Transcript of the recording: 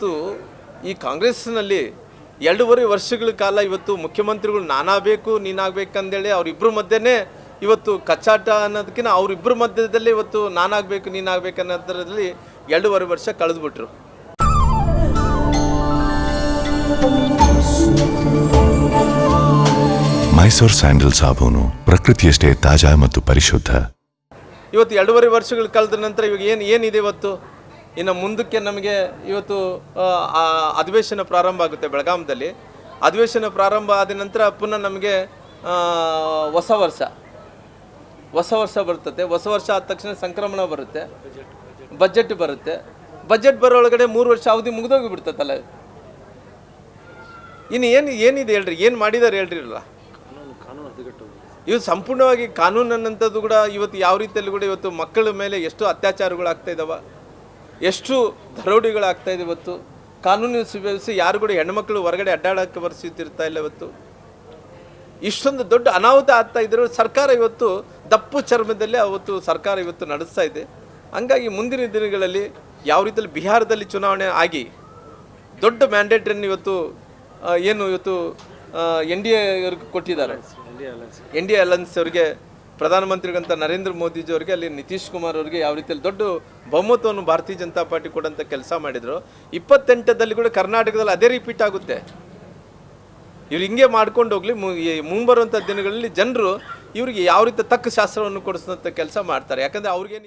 ಇವತ್ತು ಈ ಕಾಂಗ್ರೆಸ್ನಲ್ಲಿ 2.5 ವರ್ಷಗಳ ಕಾಲ ಇವತ್ತು ಮುಖ್ಯಮಂತ್ರಿಗಳು ನಾನಾಗಬೇಕು ನೀನಾಗಬೇಕಂದೇಳಿ ಅವರಿಬ್ಬರ ಮಧ್ಯೆನೇ ಇವತ್ತು ಕಚ್ಚಾಟ ಅನ್ನೋದಕ್ಕಿಂತ ಅವರಿಬ್ಬರ ಮಧ್ಯದಲ್ಲಿ ಇವತ್ತು ನಾನಾಗಬೇಕು ನೀನಾಗಬೇಕು ಅನ್ನೋದರಲ್ಲಿ 2.5 ವರ್ಷ ಕಳೆದುಬಿಟ್ರು. ಮೈಸೂರು ಸ್ಯಾಂಡಲ್ ಸಾಬೂನು ಪ್ರಕೃತಿಯಷ್ಟೇ ತಾಜಾ ಮತ್ತು ಪರಿಶುದ್ಧ. ಇವತ್ತು 2.5 ವರ್ಷಗಳು ಕಳೆದ ನಂತರ ಇವಾಗ ಏನಿದೆ ಇವತ್ತು ಇನ್ನು ಮುಂದಕ್ಕೆ ನಮಗೆ ಇವತ್ತು ಅಧಿವೇಶನ ಪ್ರಾರಂಭ ಆಗುತ್ತೆ ಬೆಳಗಾಂದಲ್ಲಿ. ಅಧಿವೇಶನ ಪ್ರಾರಂಭ ಆದ ನಂತರ ಪುನಃ ನಮಗೆ ಹೊಸ ವರ್ಷ ಬರ್ತದೆ. ಹೊಸ ವರ್ಷ ಆದ ತಕ್ಷಣ ಸಂಕ್ರಮಣ ಬರುತ್ತೆ, ಬಜೆಟ್ ಬರುತ್ತೆ. ಬಜೆಟ್ ಬರೋಳಗಡೆ 3 ವರ್ಷ ಅವಧಿ ಮುಗಿದೋಗಿ ಬಿಡ್ತದಲ್ಲ. ಇನ್ನು ಏನಿದೆ ಹೇಳ್ರಿ, ಏನು ಮಾಡಿದ್ದಾರೆ ಹೇಳ್ರಿ. ಇಲ್ಲ ಇವತ್ತು ಸಂಪೂರ್ಣವಾಗಿ ಕಾನೂನು ಅನ್ನೋಂಥದ್ದು ಕೂಡ ಇವತ್ತು ಯಾವ ರೀತಿಯಲ್ಲಿ ಕೂಡ ಇವತ್ತು ಮಕ್ಕಳ ಮೇಲೆ ಎಷ್ಟು ಅತ್ಯಾಚಾರಗಳಾಗ್ತಾ ಇದ್ದಾವೆ, ಎಷ್ಟು ದರೋಡೆಗಳಾಗ್ತಾ ಇದೆ. ಇವತ್ತು ಕಾನೂನು ಸುವ್ಯವಸ್ಥೆ ಯಾರು ಕೂಡ ಹೆಣ್ಮಕ್ಳು ಹೊರಗಡೆ ಅಡ್ಡಾಡೋಕ್ಕೆ ಪರಿಸ್ಥಿತಿ ಇಲ್ಲ. ಇವತ್ತು ಇಷ್ಟೊಂದು ದೊಡ್ಡ ಅನಾಹುತ ಆಗ್ತಾ ಇದ್ದರೂ ಸರ್ಕಾರ ಇವತ್ತು ದಪ್ಪು ಚರ್ಮದಲ್ಲಿ ಅವತ್ತು ಸರ್ಕಾರ ಇವತ್ತು ನಡೆಸ್ತಾ ಇದೆ. ಹಂಗಾಗಿ ಮುಂದಿನ ದಿನಗಳಲ್ಲಿ ಯಾವ ರೀತಿಯಲ್ಲಿ ಬಿಹಾರದಲ್ಲಿ ಚುನಾವಣೆ ಆಗಿ ದೊಡ್ಡ ಮ್ಯಾಂಡೇಟನ್ನು ಇವತ್ತು ಇವತ್ತು NDA ಅವ್ರಿಗೆ ಕೊಟ್ಟಿದ್ದಾರೆ. NDA ಅಲಯನ್ಸ್ ಅವರಿಗೆ ಪ್ರಧಾನಮಂತ್ರಿಗಂತ ನರೇಂದ್ರ ಮೋದಿಜಿಯವರಿಗೆ ಅಲ್ಲಿ ನಿತೀಶ್ ಕುಮಾರ್ ಅವರಿಗೆ ಯಾವ ರೀತಿಯಲ್ಲಿ ದೊಡ್ಡ ಬಹುಮತವನ್ನು ಭಾರತೀಯ ಜನತಾ ಪಾರ್ಟಿ ಕೊಡಂತ ಕೆಲಸ ಮಾಡಿದ್ರು. 28ರಲ್ಲಿ ಕೂಡ ಕರ್ನಾಟಕದಲ್ಲಿ ಅದೇ ರಿಪೀಟ್ ಆಗುತ್ತೆ. ಇವ್ರು ಹಿಂಗೆ ಮಾಡ್ಕೊಂಡು ಹೋಗ್ಲಿ, ಮುಂಬರುವಂಥ ದಿನಗಳಲ್ಲಿ ಜನರು ಇವರಿಗೆ ಯಾವ ರೀತಿ ತಕ್ಕ ಶಾಸ್ತ್ರವನ್ನು ಕೊಡಿಸೋಂಥ ಕೆಲಸ ಮಾಡ್ತಾರೆ. ಯಾಕಂದರೆ ಅವ್ರಿಗೆ